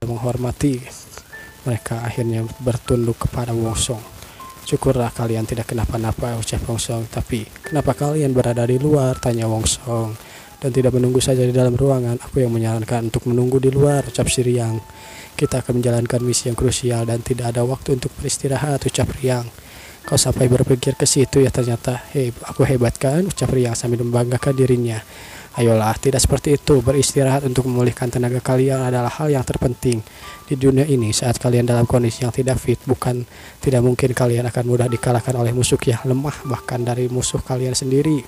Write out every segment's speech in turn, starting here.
menghormati. Mereka akhirnya bertunduk kepada Wongsong. Syukurlah kalian tidak kenapa-napa, ucap Wongsong. Tapi kenapa kalian berada di luar, tanya Wongsong. Dan tidak menunggu saja di dalam ruangan. Aku yang menyarankan untuk menunggu di luar, ucap si Riang. Kita akan menjalankan misi yang krusial dan tidak ada waktu untuk beristirahat, ucap Riang. Kau sampai berpikir ke situ ya ternyata. Hei, aku hebat kan, ucap Riang sambil membanggakan dirinya. Ayolah, tidak seperti itu. Beristirahat untuk memulihkan tenaga kalian adalah hal yang terpenting di dunia ini. Saat kalian dalam kondisi yang tidak fit, tidak mungkin kalian akan mudah dikalahkan oleh musuh yang lemah, bahkan dari musuh kalian sendiri.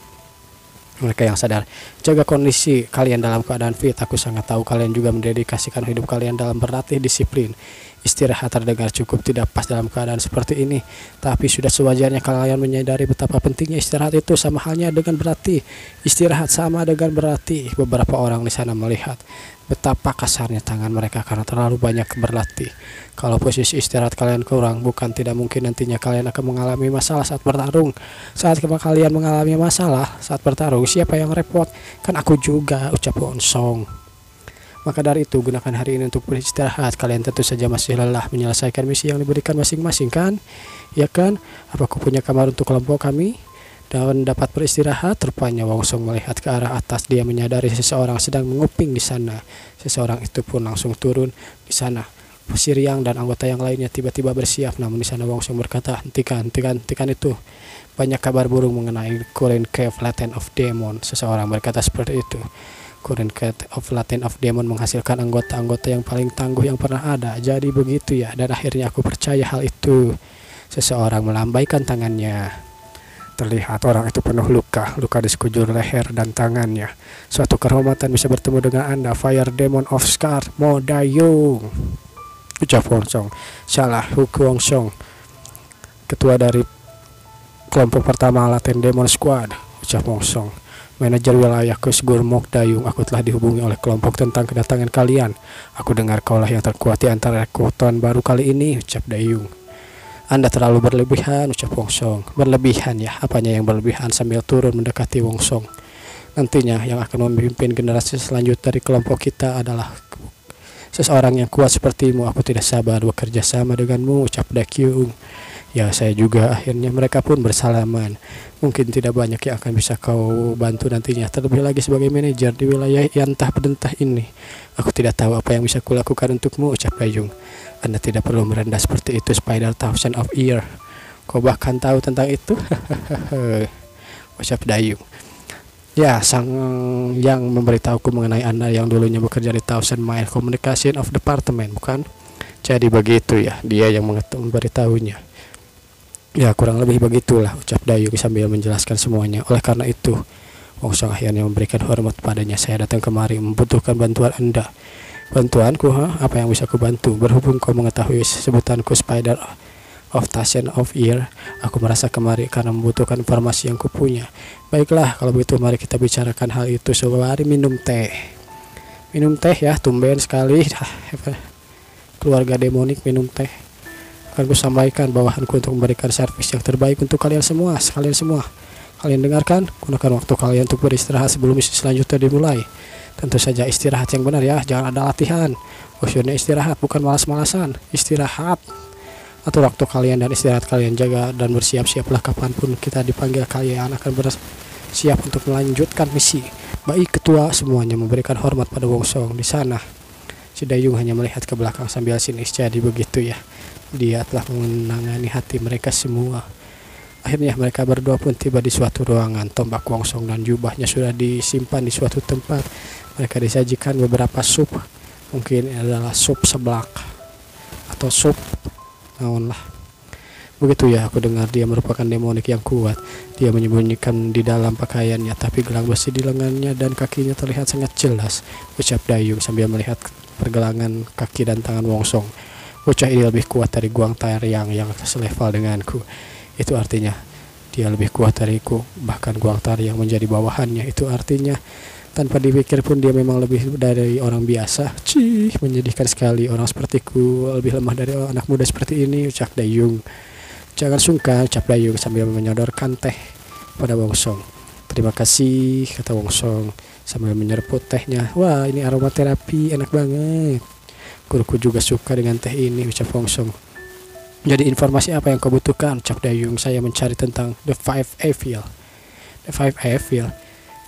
Mereka yang sadar, jaga kondisi kalian dalam keadaan fit. Aku sangat tahu kalian juga mendedikasikan hidup kalian dalam berlatih disiplin. Istirahat terdengar cukup tidak pas dalam keadaan seperti ini, tapi sudah sewajarnya kalian menyadari betapa pentingnya istirahat itu. Sama halnya dengan berlatih. Istirahat sama dengan berlatih. Beberapa orang di sana melihat betapa kasarnya tangan mereka karena terlalu banyak berlatih. Kalau posisi istirahat kalian kurang, bukan tidak mungkin nantinya kalian akan mengalami masalah saat bertarung. Saat kalian mengalami masalah saat bertarung, siapa yang repot? Kan aku juga, ucap Wongsong. Maka dari itu, gunakan hari ini untuk beristirahat. Kalian tentu saja masih lelah menyelesaikan misi yang diberikan masing-masing kan? Ya kan? Apa aku punya kamar untuk kelompok kami? Dan dapat beristirahat. Rupanya Wongsong melihat ke arah atas. Dia menyadari seseorang sedang menguping di sana. Seseorang itu pun langsung turun di sana. Si Riang dan anggota yang lainnya tiba-tiba bersiap. Namun di sana Wongsong berkata, hentikan itu. Banyak kabar burung mengenai Current Cave Latent of Demon. Seseorang berkata seperti itu. Current Cave of Latent of Demon menghasilkan anggota-anggota yang paling tangguh yang pernah ada. Jadi begitu ya. Dan akhirnya aku percaya hal itu. Seseorang melambaikan tangannya. Terlihat orang itu penuh luka di sekujur leher dan tangannya. Suatu kehormatan bisa bertemu dengan Anda, Fire Demon of Scar, Mo Dayung, ucap Wongsong. Salah, Huku Wongsong, ketua dari kelompok pertama Latent Demon Squad, ucap Wongsong. Manajer wilayah Kusgur Mok Dayung, aku telah dihubungi oleh kelompok tentang kedatangan kalian. Aku dengar kaulah yang terkuat di antara rekrutan baru kali ini, ucap Dayung. Anda terlalu berlebihan, ucap Wongsong. Berlebihan ya, apanya yang berlebihan? Sambil turun mendekati Wongsong. Nantinya yang akan memimpin generasi selanjutnya dari kelompok kita adalah seseorang yang kuat sepertimu. Aku tidak sabar bekerja sama denganmu, ucap Dakyung. Ya, saya juga. Akhirnya mereka pun bersalaman. Mungkin tidak banyak yang akan bisa kau bantu nantinya, terlebih lagi sebagai manajer di wilayah yang entah berdentah ini. Aku tidak tahu apa yang bisa kulakukan untukmu, ucap Dayung. Anda tidak perlu merendah seperti itu, Spider Thousand of Year. Kau bahkan tahu tentang itu? Ucap Dayung. Ya, sang yang memberitahuku mengenai Anda yang dulunya bekerja di Thousand Mile Communication of Department, bukan? Jadi begitu ya, dia yang memberitahunya. Ya, kurang lebih begitulah, ucap Dayung sambil menjelaskan semuanya. Oleh karena itu, Wongsong akhirnya memberikan hormat padanya. Saya datang kemari membutuhkan bantuan Anda. Bantuanku, apa yang bisa ku bantu? Berhubung kau mengetahui sebutanku Spider of Thousand of Year, aku merasa kemari karena membutuhkan informasi yang kupunya. Baiklah, kalau begitu mari kita bicarakan hal itu. Mari minum teh. Minum teh ya, tumben sekali. Keluarga demonik minum teh. Akan ku sampaikan bawahanku untuk memberikan servis yang terbaik untuk kalian semua. Kalian dengarkan, gunakan waktu kalian untuk beristirahat sebelum misi selanjutnya dimulai. Tentu saja istirahat yang benar ya, jangan ada latihan. Maksudnya istirahat, bukan malas-malasan. Istirahat. Atur waktu kalian dan istirahat kalian, jaga dan bersiap-siaplah kapanpun kita dipanggil. Kalian akan bersiap untuk melanjutkan misi. Baik, ketua semuanya memberikan hormat pada Wongsong. Di sana, si Dayung hanya melihat ke belakang sambil sinis. Jadi begitu ya, dia telah menangani hati mereka semua. Akhirnya mereka berdua pun tiba di suatu ruangan. Tombak Wongsong dan jubahnya sudah disimpan di suatu tempat. Mereka disajikan beberapa sup. Mungkin adalah sup seblak atau sup naon lah. Begitu ya, aku dengar dia merupakan demonik yang kuat. Dia menyembunyikan di dalam pakaiannya, tapi gelang besi di lengannya dan kakinya terlihat sangat jelas, ucap Dayung sambil melihat pergelangan kaki dan tangan Wongsong. Bocah ini lebih kuat dari Guang Taryang yang selevel denganku. Itu artinya dia lebih kuat dariku. Bahkan Guang Taryang menjadi bawahannya. Itu artinya tanpa dipikir pun dia memang lebih dari orang biasa. Cih, menyedihkan sekali orang sepertiku lebih lemah dari anak muda seperti ini, ucap Dayung. Jangan sungkan, ucap Dayung sambil menyodorkan teh pada Wongsong. Terima kasih, kata Wongsong sambil menyeruput tehnya. Wah, ini aromaterapi, enak banget. Guruku juga suka dengan teh ini, ucap Wong Song. Jadi informasi apa yang kau butuhkan, ucap Dayung. Saya mencari tentang The Five Evil. The Five Evil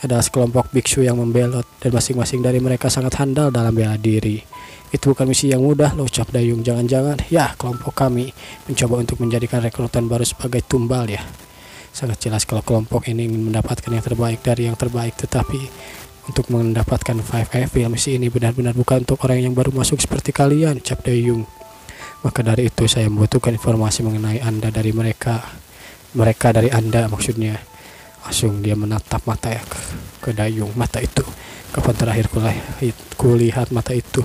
adalah sekelompok biksu yang membelot, dan masing-masing dari mereka sangat handal dalam bela diri. Itu bukan misi yang mudah loh, ucap Dayung. Jangan-jangan ya kelompok kami mencoba untuk menjadikan rekrutan baru sebagai tumbal ya. Sangat jelas kalau kelompok ini ingin mendapatkan yang terbaik dari yang terbaik, tetapi untuk mendapatkan Five Evil, misi ini benar-benar bukan untuk orang yang baru masuk seperti kalian, ucap Dayung. Maka dari itu saya membutuhkan informasi mengenai Anda dari mereka dari Anda maksudnya. Langsung dia menatap mata ya ke Dayung. Mata itu, kapan terakhir kulihat mata itu,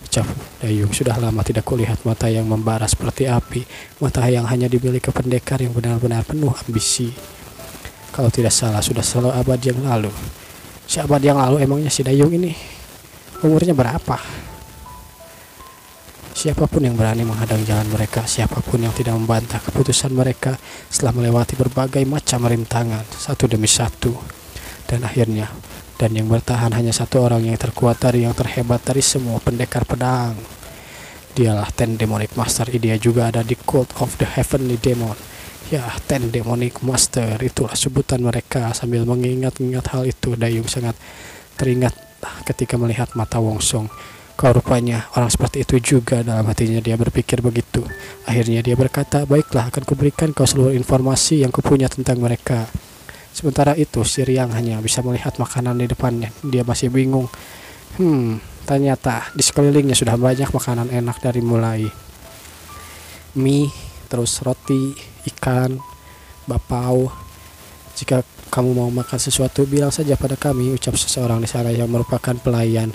ucap Dayung. Sudah lama tidak kulihat mata yang membara seperti api, mata yang hanya dimiliki pendekar yang benar-benar penuh ambisi. Kalau tidak salah sudah selalu abad yang lalu. Seabad yang lalu emangnya si Dayung ini umurnya berapa? Siapapun yang berani menghadang jalan mereka, siapapun yang tidak membantah keputusan mereka setelah melewati berbagai macam rintangan satu demi satu, dan akhirnya yang bertahan hanya satu orang yang terkuat dari yang terhebat dari semua pendekar pedang. Dialah Ten Demonic Master. Dia juga ada di Cult of the Heavenly Demon. Ya, Ten Demonic Master, itulah sebutan mereka. Sambil mengingat-ingat hal itu, Dayung sangat teringat ketika melihat mata Wong Song. Kau rupanya orang seperti itu juga, dalam hatinya dia berpikir begitu. Akhirnya dia berkata, baiklah, akan kuberikan kau seluruh informasi yang kupunya tentang mereka. Sementara itu si Riang hanya bisa melihat makanan di depannya. Dia masih bingung. Ternyata di sekelilingnya sudah banyak makanan enak, dari mulai mie, terus roti, ikan, bapau. Jika kamu mau makan sesuatu, bilang saja pada kami, ucap seseorang di sana yang merupakan pelayan.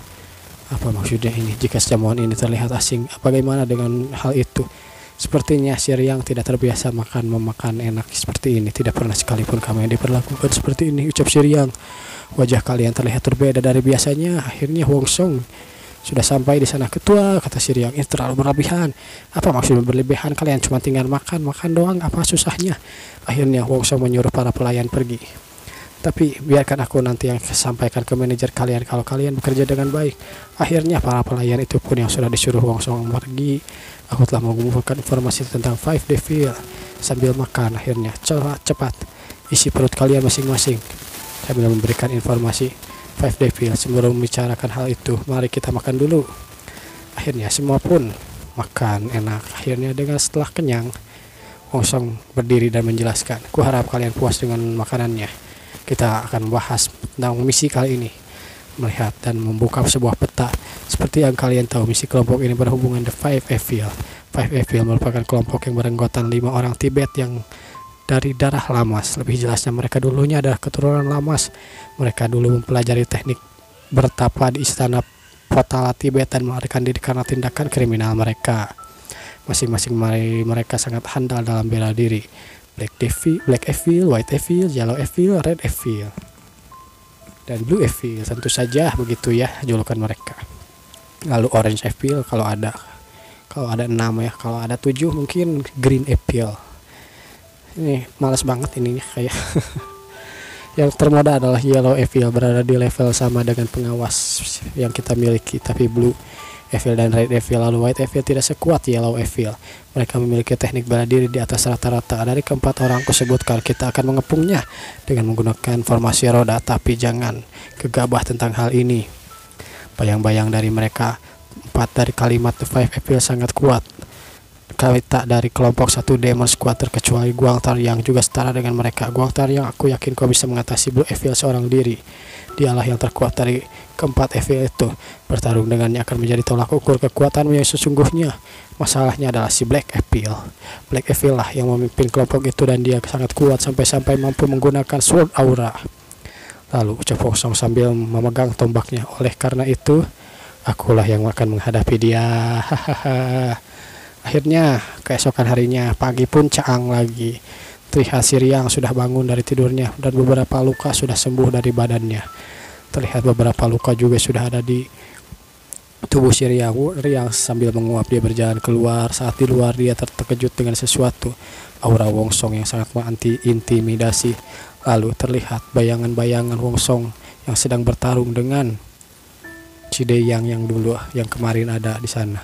Apa maksudnya ini? Jika jamuan ini terlihat asing, bagaimana dengan hal itu? Sepertinya si Riang tidak terbiasa memakan enak seperti ini. Tidak pernah sekalipun kami yang diperlakukan seperti ini, ucap si Riang. Wajah kalian terlihat berbeda dari biasanya. Akhirnya Wong Song sudah sampai di sana. Ketua, kata si Riang, ini terlalu berlebihan. Apa maksudnya berlebihan? Kalian cuma tinggal makan doang, apa susahnya? Akhirnya Wong Song menyuruh para pelayan pergi. Tapi biarkan aku nanti yang sampaikan ke manajer kalian kalau kalian bekerja dengan baik. Akhirnya para pelayan itu pun yang sudah disuruh Wong Song pergi. Aku telah mengumpulkan informasi tentang Five Devil. Sambil makan, akhirnya cepat isi perut kalian masing-masing. Sambil memberikan informasi Five Devil. Sebelum membicarakan hal itu, mari kita makan dulu. Akhirnya semua pun makan enak. Akhirnya dengan setelah kenyang, Wong Song berdiri dan menjelaskan, kuharap kalian puas dengan makanannya. Kita akan bahas tentang misi kali ini, melihat dan membuka sebuah peta. Seperti yang kalian tahu, misi kelompok ini berhubungan The Five Evil. Five Evil merupakan kelompok yang beranggotakan 5 orang Tibet yang dari darah Lamas. Lebih jelasnya, mereka dulunya adalah keturunan Lamas. Mereka dulu mempelajari teknik bertapa di istana Potala Tibet dan melarikan diri karena tindakan kriminal mereka. Masing-masing mereka sangat handal dalam bela diri. Black Evil, White Evil, Yellow Evil, Red Evil, dan Blue Evil. Tentu saja begitu ya julukan mereka. Lalu Orange Evil kalau ada 6 ya. Kalau ada 7 mungkin Green Evil. Ini malas banget ininya kayak. Yang termuda adalah Yellow Evil, berada di level sama dengan pengawas yang kita miliki, tapi Blue Evil dan Red Evil. Lalu White Evil tidak sekuat Yellow Evil. Mereka memiliki teknik bela diri di atas rata-rata. Dari keempat orang kusebutkan, kita akan mengepungnya dengan menggunakan formasi roda. Tapi jangan gegabah tentang hal ini. Bayang-bayang dari mereka 4 dari kalimat The Five Evil sangat kuat. Kita dari kelompok 1 Demon Squad, terkecuali Guang Tar yang juga setara dengan mereka. Guang Tar yang aku yakin kau bisa mengatasi Blue Evil seorang diri. Dialah yang terkuat dari keempat Evil itu. Bertarung dengannya akan menjadi tolak ukur kekuatanmu yang sesungguhnya. Masalahnya adalah si Black Evil. Black Evil lah yang memimpin kelompok itu, dan dia sangat kuat sampai mampu menggunakan Sword Aura. Lalu ucap Wong Song sambil memegang tombaknya. Oleh karena itu, akulah yang akan menghadapi dia. Akhirnya keesokan harinya, pagi pun caang lagi. Terlihat si Riang sudah bangun dari tidurnya, dan beberapa luka sudah sembuh dari badannya. Terlihat beberapa luka juga sudah ada di tubuh si Riang. Riang sambil menguap, dia berjalan keluar. Saat di luar, dia terkejut dengan sesuatu. Aura Wong Song yang sangat mengintimidasi. Lalu terlihat bayangan-bayangan Wong Song yang sedang bertarung dengan Cideyang yang dulu yang kemarin ada di sana.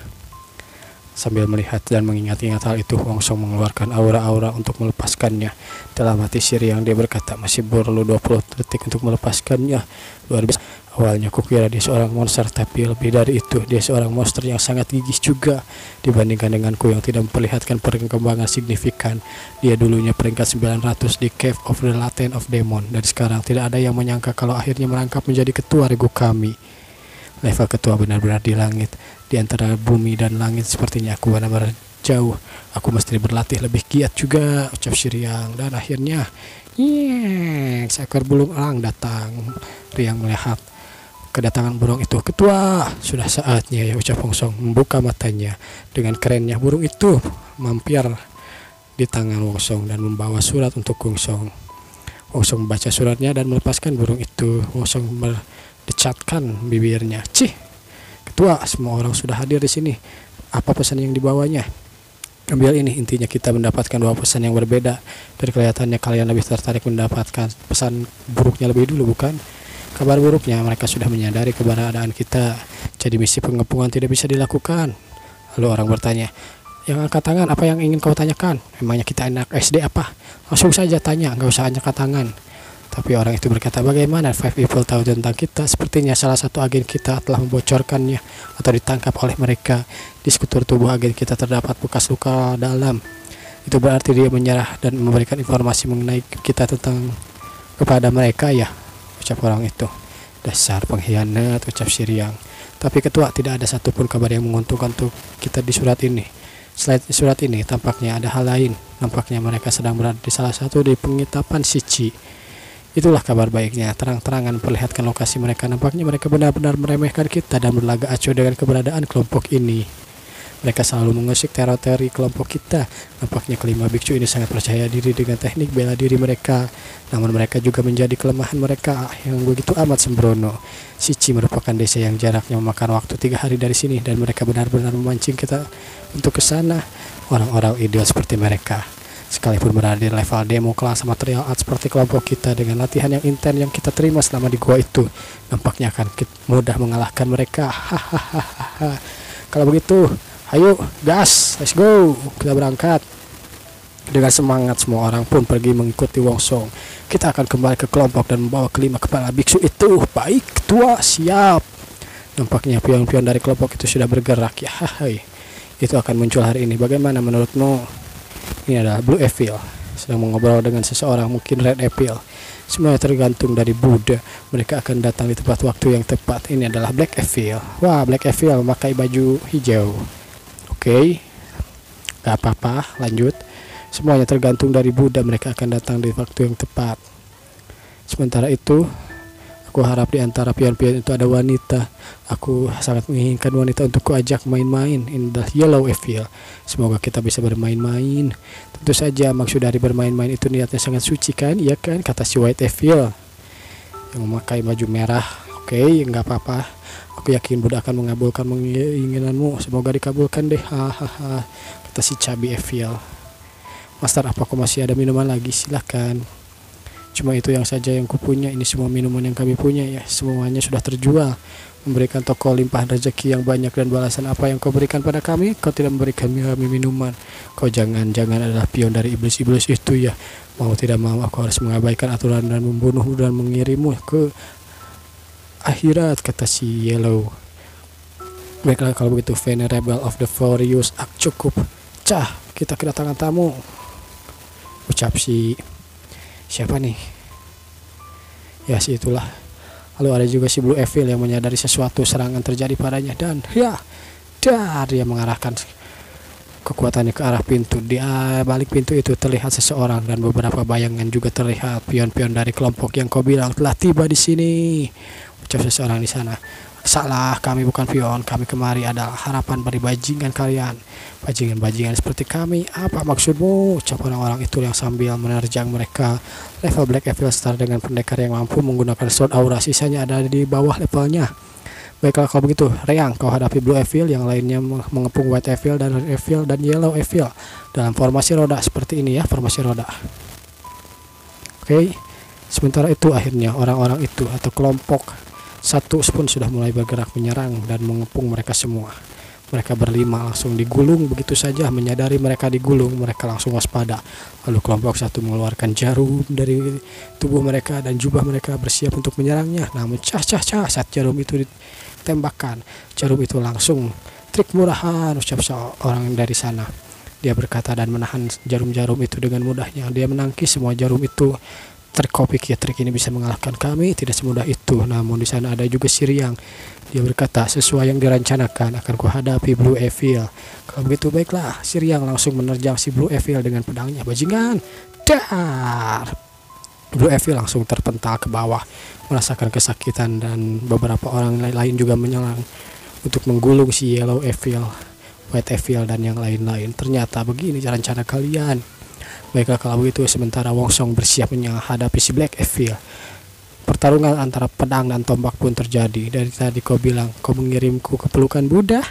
Sambil melihat dan mengingat-ingat hal itu, Wongsong mengeluarkan aura-aura untuk melepaskannya. Dalam hati Syriang dia berkata, masih perlu 20 detik untuk melepaskannya. Luar biasa. Awalnya kukira dia seorang monster, tapi lebih dari itu, dia seorang monster yang sangat gigih juga. Dibandingkan denganku yang tidak memperlihatkan perkembangan signifikan. Dia dulunya peringkat 900 di Cave of the Latent of Demon, dan sekarang tidak ada yang menyangka kalau akhirnya merangkap menjadi ketua regu kami. Level ketua benar-benar di langit. Di antara bumi dan langit sepertinya aku benar-benar jauh. Aku mesti berlatih lebih giat juga, ucap Syriang. Dan akhirnya, seekor burung elang datang. Riang melihat kedatangan burung itu. Ketua, sudah saatnya ya, ucap Wongsong membuka matanya. Dengan kerennya burung itu mampir di tangan Wongsong dan membawa surat untuk Wongsong. Wongsong membaca suratnya dan melepaskan burung itu. Wongsong decatkan bibirnya. Cih, ketua, semua orang sudah hadir di sini. Apa pesan yang dibawanya? Ambil ini, intinya kita mendapatkan 2 pesan yang berbeda. Dari kelihatannya kalian lebih tertarik mendapatkan pesan buruknya lebih dulu, bukan? Kabar buruknya, mereka sudah menyadari keberadaan kita. Jadi misi pengepungan tidak bisa dilakukan. Lalu orang bertanya, yang angkat tangan, apa yang ingin kau tanyakan? Memangnya kita anak SD apa? Langsung saja tanya, nggak usah angkat tangan. Tapi orang itu berkata, bagaimana Five People tahu tentang kita? Sepertinya salah satu agen kita telah membocorkannya atau ditangkap oleh mereka. Di sekutur tubuh agen kita terdapat bekas luka dalam. Itu berarti dia menyerah dan memberikan informasi mengenai kita kepada mereka ya, ucap orang itu. Dasar pengkhianat, ucap Syriang. Tapi ketua, tidak ada satupun kabar yang menguntungkan untuk kita di surat ini. Selain surat ini, tampaknya ada hal lain. Nampaknya mereka sedang berada di salah satu di pengitapan Shichi. Itulah kabar baiknya, terang-terangan memperlihatkan lokasi mereka. Nampaknya mereka benar-benar meremehkan kita dan berlagak acuh dengan keberadaan kelompok ini. Mereka selalu mengusik teritori kelompok kita. Nampaknya kelima biksu ini sangat percaya diri dengan teknik bela diri mereka. Namun mereka juga menjadi kelemahan mereka yang begitu amat sembrono. Shichi merupakan desa yang jaraknya memakan waktu 3 hari dari sini, dan mereka benar-benar memancing kita untuk ke sana. Orang-orang ideal seperti mereka, sekalipun berada di level demo kelas material art seperti kelompok kita, dengan latihan yang intens yang kita terima selama di gua itu, nampaknya akan mudah mengalahkan mereka. Hahaha. Kalau begitu, ayo gas, let's go, kita berangkat. Dengan semangat semua orang pun pergi mengikuti Wongsong. Kita akan kembali ke kelompok dan membawa kelima kepala biksu itu. Baik, ketua, siap. Nampaknya pion-pion dari kelompok itu sudah bergerak ya. Hai, itu akan muncul hari ini. Bagaimana menurutmu? Ini adalah Blue Evil sedang mengobrol dengan seseorang, mungkin Red Evil. Semuanya tergantung dari Buddha. Mereka akan datang di tepat waktu yang tepat. Ini adalah Black Evil. Wah, Black Evil memakai baju hijau. Oke, gak apa-apa, lanjut. Semuanya tergantung dari Buddha. Mereka akan datang di waktu yang tepat. Sementara itu, aku harap di antara pion-pion itu ada wanita. Aku sangat menginginkan wanita untuk kuajak main-main. In the Yellow Evil. Semoga kita bisa bermain-main. Tentu saja maksud dari bermain-main itu niatnya sangat suci kan? Iya kan? Kata si White Evil yang memakai baju merah. Oke, nggak apa-apa. Aku yakin Buddha akan mengabulkan keinginanmu. Semoga dikabulkan deh. Hahaha. Kata si Chubby Evil. Master, apa kau masih ada minuman lagi? Silahkan. Cuma itu yang saja yang kupunya. Ini semua minuman yang kami punya ya. Semuanya sudah terjual. Memberikan toko limpahan rezeki yang banyak, dan balasan apa yang kau berikan pada kami? Kau tidak memberikan kami minuman. Kau jangan-jangan adalah pion dari iblis-iblis itu ya. Mau tidak mau aku harus mengabaikan aturan dan membunuhmu dan mengirimmu ke akhirat, kata si Yellow. Baiklah kalau begitu, Venerable of the Furious, cukup. Cah, kita kedatangan tamu, ucap si siapa nih? Ya, si itulah. Lalu ada juga si Blue Evil yang menyadari sesuatu serangan terjadi padanya, dan dia mengarahkan kekuatannya ke arah pintu. Di balik pintu itu terlihat seseorang, dan beberapa bayangan juga terlihat. Pion-pion dari kelompok yang kau bilang telah tiba di sini, ucap seseorang di sana. Salah, kami bukan pion. Kami kemari adalah harapan bagi bajingan kalian. Bajingan-bajingan seperti kami. Apa maksudmu? Ucap orang-orang itu yang sambil menerjang mereka. Level Black Evil setara dengan pendekar yang mampu menggunakan sword aura. Sisanya ada di bawah levelnya. Baiklah kalau begitu, Reang, kau hadapi Blue Evil, yang lainnya mengepung White Evil dan Red Evil dan Yellow Evil dalam formasi roda seperti ini ya, formasi roda. Oke. Sementara itu akhirnya orang-orang itu atau kelompok Satu pun sudah mulai bergerak menyerang dan mengepung mereka semua. Mereka berlima langsung digulung begitu saja. Menyadari mereka digulung, mereka langsung waspada. Lalu kelompok satu mengeluarkan jarum dari tubuh mereka dan jubah mereka bersiap untuk menyerangnya. Namun saat jarum itu ditembakkan, jarum itu langsung trik murahan, ucap seorang dari sana. Dia berkata dan menahan jarum-jarum itu dengan mudahnya. Dia menangkis semua jarum itu. Trik ini bisa mengalahkan kami, tidak semudah itu. Namun di sana ada juga si Riang. Dia berkata, sesuai yang direncanakan akan kuhadapi Blue Evil. Kalau begitu baiklah. Si Riang langsung menerjang si Blue Evil dengan pedangnya. Bajingan, dar! Blue Evil langsung terpental ke bawah, merasakan kesakitan, dan beberapa orang lain juga menyerang untuk menggulung si Yellow Evil, White Evil, dan yang lain-lain. Ternyata begini rencana kalian. Baiklah kalau begitu, sementara Wong Song bersiap menghadapi si Black Evil. Pertarungan antara pedang dan tombak pun terjadi. Dari tadi kau bilang kau mengirimku ke pelukan Buddha.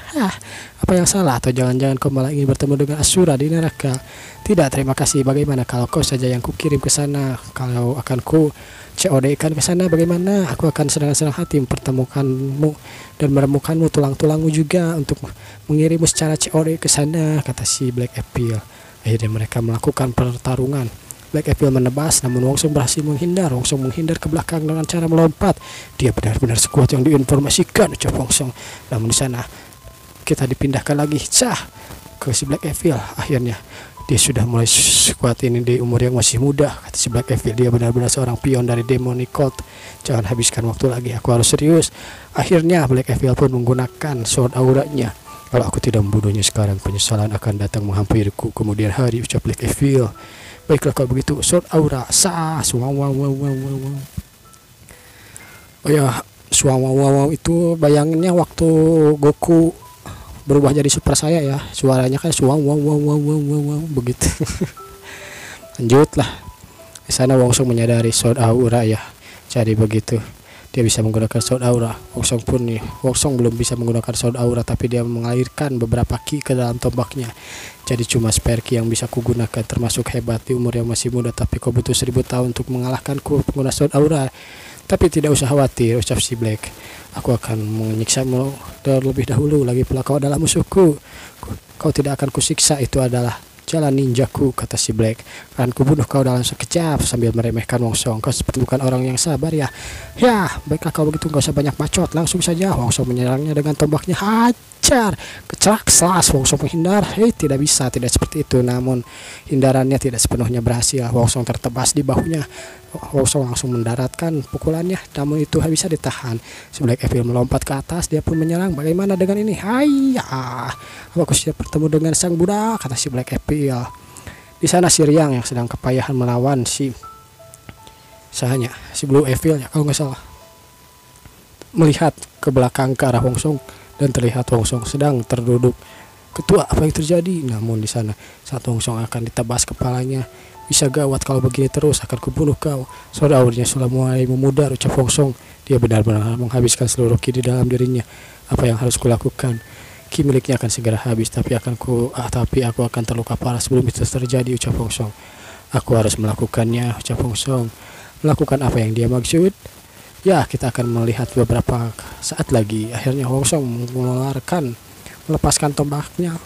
Apa yang salah? Atau jangan-jangan kau malah ingin bertemu dengan Asura di neraka? Tidak, terima kasih. Bagaimana kalau kau saja yang kukirim ke sana? Kalau akan ku COD-kan ke sana bagaimana? Aku akan senang-senang hati mempertemukanmu dan menemukanmu tulang-tulangmu juga untuk mengirimmu secara COD ke sana, kata si Black Evil. Akhirnya mereka melakukan pertarungan. Black Evil menebas, namun Wong Song berhasil menghindar. Wong Song menghindar ke belakang dengan cara melompat. Dia benar-benar sekuat yang diinformasikan, ucap Wong Song. Namun di sana kita dipindahkan lagi, ke si Black Evil. Akhirnya dia sudah mulai sekuat ini di umur yang masih muda, kata si Black Evil. Dia benar-benar seorang pion dari Demonic Cult. Jangan habiskan waktu lagi, aku harus serius. Akhirnya Black Evil pun menggunakan sword auranya. Kalau aku tidak membunuhnya sekarang, penyesalan akan datang menghampiriku kemudian hari, ucap Black Evil. Baiklah kalau begitu, sword aura Oh ya, itu bayanginnya waktu Goku berubah jadi Super Saya ya, suaranya kan begitu. Lanjutlah. Di sana Wong Song menyadari sword aura ya. Jadi begitu. Dia bisa menggunakan sword aura. Wong Song belum bisa menggunakan sword aura, tapi dia mengalirkan beberapa ki ke dalam tombaknya. Jadi cuma spare ki yang bisa kugunakan, termasuk hebat di umur yang masih muda. Tapi kau butuh 1000 tahun untuk mengalahkanku pengguna sword aura. Tapi tidak usah khawatir, ucap si Black. Aku akan menyiksamu terlebih dahulu. Lagi pula kau adalah musuhku. Kau tidak akan kusiksa, itu adalah jalan ninjaku, kata si Black. Akan kubunuh kau dalam sekejap, sambil meremehkan Wong Song. Kau seperti bukan orang yang sabar ya. Ya, baiklah kalau begitu, gak usah banyak bacot. Langsung saja Wong Song menyerangnya dengan tombaknya. Hajar, kecak, selas. Wong Song menghindar. Tidak bisa, tidak seperti itu. Namun hindarannya tidak sepenuhnya berhasil. Wong Song tertebas di bahunya. Wong Song langsung mendaratkan pukulannya, namun itu bisa ditahan. Si Black Evil melompat ke atas, dia pun menyerang. Bagaimana dengan ini? Aku siap bertemu dengan sang Buddha, kata si Black Evil. Di sana si Riang yang sedang kepayahan melawan si Blue Evil ya kalau nggak salah, melihat ke belakang ke arah Wong Song dan terlihat Wong Song sedang terduduk. Ketua, apa yang terjadi? Namun di sana saat Wong Song akan ditebas kepalanya, bisa gawat kalau begini terus, akan kubunuh kau. Sword auranya sudah mulai memudar, ucap Wong Song. Dia benar-benar menghabiskan seluruh ki di dalam dirinya. Apa yang harus kulakukan? Ki miliknya akan segera habis, tapi aku akan terluka parah sebelum itu terjadi, ucap Wong Song. Aku harus melakukannya, ucap Wong Song. Melakukan apa yang dia maksud? Ya, kita akan melihat beberapa saat lagi. Akhirnya Wong Song melepaskan tombaknya,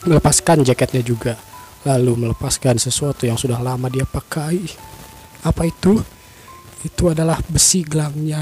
melepaskan jaketnya juga, lalu melepaskan sesuatu yang sudah lama dia pakai. Apa itu? Itu adalah besi gelangnya.